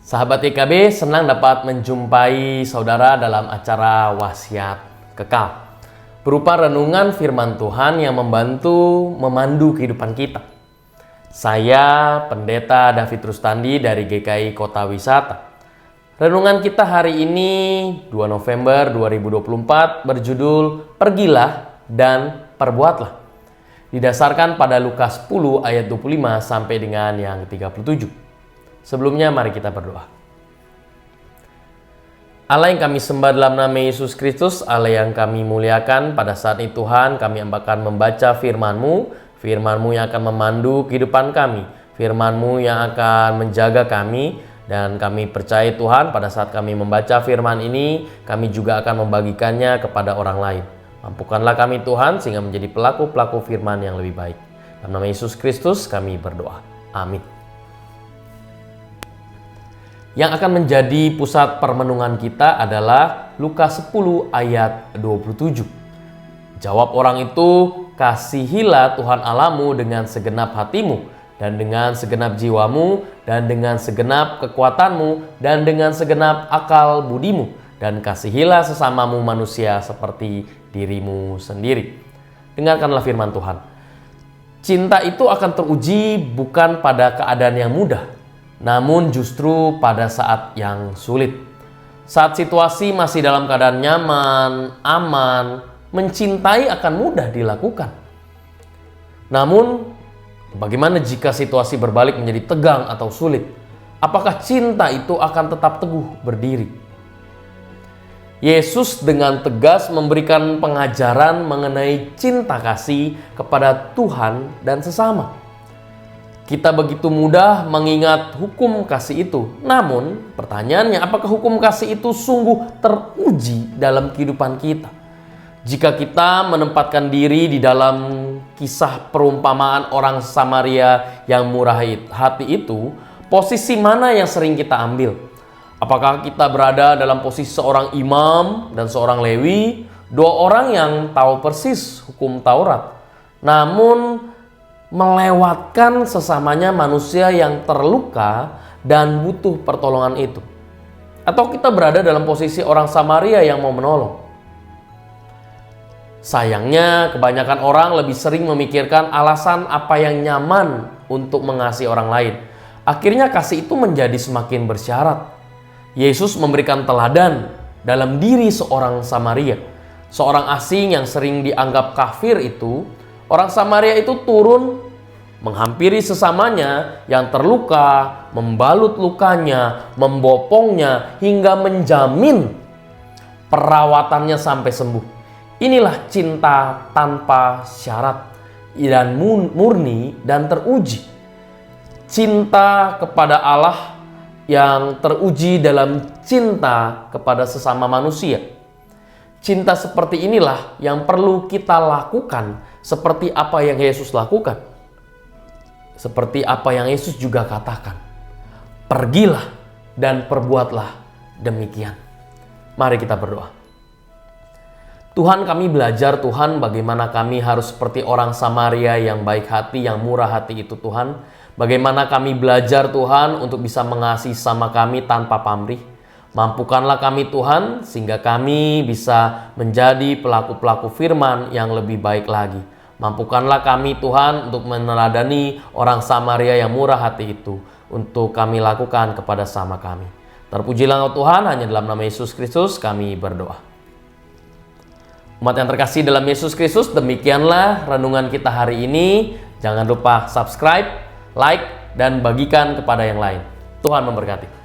Sahabat IKB, senang dapat menjumpai saudara dalam acara Wasiat Kekal, berupa renungan firman Tuhan yang memandu kehidupan kita. Saya Pendeta David Rustandi dari GKI Kota Wisata. Renungan kita hari ini 2 November 2024 berjudul Pergilah dan Perbuatlah. Didasarkan pada Lukas 10 ayat 25 sampai dengan yang 37. Sebelumnya mari kita berdoa. Allah yang kami sembah dalam nama Yesus Kristus, Allah yang kami muliakan, pada saat ini Tuhan kami akan membaca firman-Mu, firman-Mu yang akan memandu kehidupan kami, firman-Mu yang akan menjaga kami, dan kami percaya Tuhan pada saat kami membaca firman ini, kami juga akan membagikannya kepada orang lain. Mampukanlah kami Tuhan sehingga menjadi pelaku-pelaku firman yang lebih baik. Dalam nama Yesus Kristus kami berdoa. Amin. Yang akan menjadi pusat permenungan kita adalah Lukas 10 ayat 27. Jawab orang itu, kasihilah Tuhan Allahmu dengan segenap hatimu, dan dengan segenap jiwamu, dan dengan segenap kekuatanmu, dan dengan segenap akal budimu, dan kasihilah sesamamu manusia seperti dirimu sendiri. Dengarkanlah firman Tuhan. Cinta itu akan teruji bukan pada keadaan yang mudah, namun justru pada saat yang sulit. Saat situasi masih dalam keadaan nyaman, aman, mencintai akan mudah dilakukan. Namun, bagaimana jika situasi berbalik menjadi tegang atau sulit? Apakah cinta itu akan tetap teguh berdiri? Yesus dengan tegas memberikan pengajaran mengenai cinta kasih kepada Tuhan dan sesama. Kita begitu mudah mengingat hukum kasih itu. Namun, pertanyaannya, apakah hukum kasih itu sungguh teruji dalam kehidupan kita? Jika kita menempatkan diri di dalam kisah perumpamaan orang Samaria yang murah hati itu, posisi mana yang sering kita ambil? Apakah kita berada dalam posisi seorang imam dan seorang Lewi, dua orang yang tahu persis hukum Taurat, namun melewatkan sesamanya manusia yang terluka dan butuh pertolongan itu? Atau kita berada dalam posisi orang Samaria yang mau menolong? Sayangnya kebanyakan orang lebih sering memikirkan alasan apa yang nyaman untuk mengasihi orang lain. Akhirnya kasih itu menjadi semakin bersyarat. Yesus memberikan teladan dalam diri seorang Samaria, seorang asing yang sering dianggap kafir itu. Orang Samaria itu turun menghampiri sesamanya yang terluka, membalut lukanya, membopongnya, hingga menjamin perawatannya sampai sembuh. Inilah cinta tanpa syarat dan murni dan teruji. Cinta kepada Allah yang teruji dalam cinta kepada sesama manusia. Cinta seperti inilah yang perlu kita lakukan, seperti apa yang Yesus lakukan. Seperti apa yang Yesus juga katakan. Pergilah dan perbuatlah demikian. Mari kita berdoa. Tuhan, kami belajar Tuhan bagaimana kami harus seperti orang Samaria yang baik hati, yang murah hati itu Tuhan. Bagaimana kami belajar Tuhan untuk bisa mengasihi sama kami tanpa pamrih. Mampukanlah kami Tuhan sehingga kami bisa menjadi pelaku-pelaku firman yang lebih baik lagi. Mampukanlah kami Tuhan untuk meneladani orang Samaria yang murah hati itu untuk kami lakukan kepada sama kami. Terpujilah Engkau Tuhan, hanya dalam nama Yesus Kristus kami berdoa. Umat yang terkasih dalam Yesus Kristus, demikianlah renungan kita hari ini. Jangan lupa subscribe, like, dan bagikan kepada yang lain. Tuhan memberkati.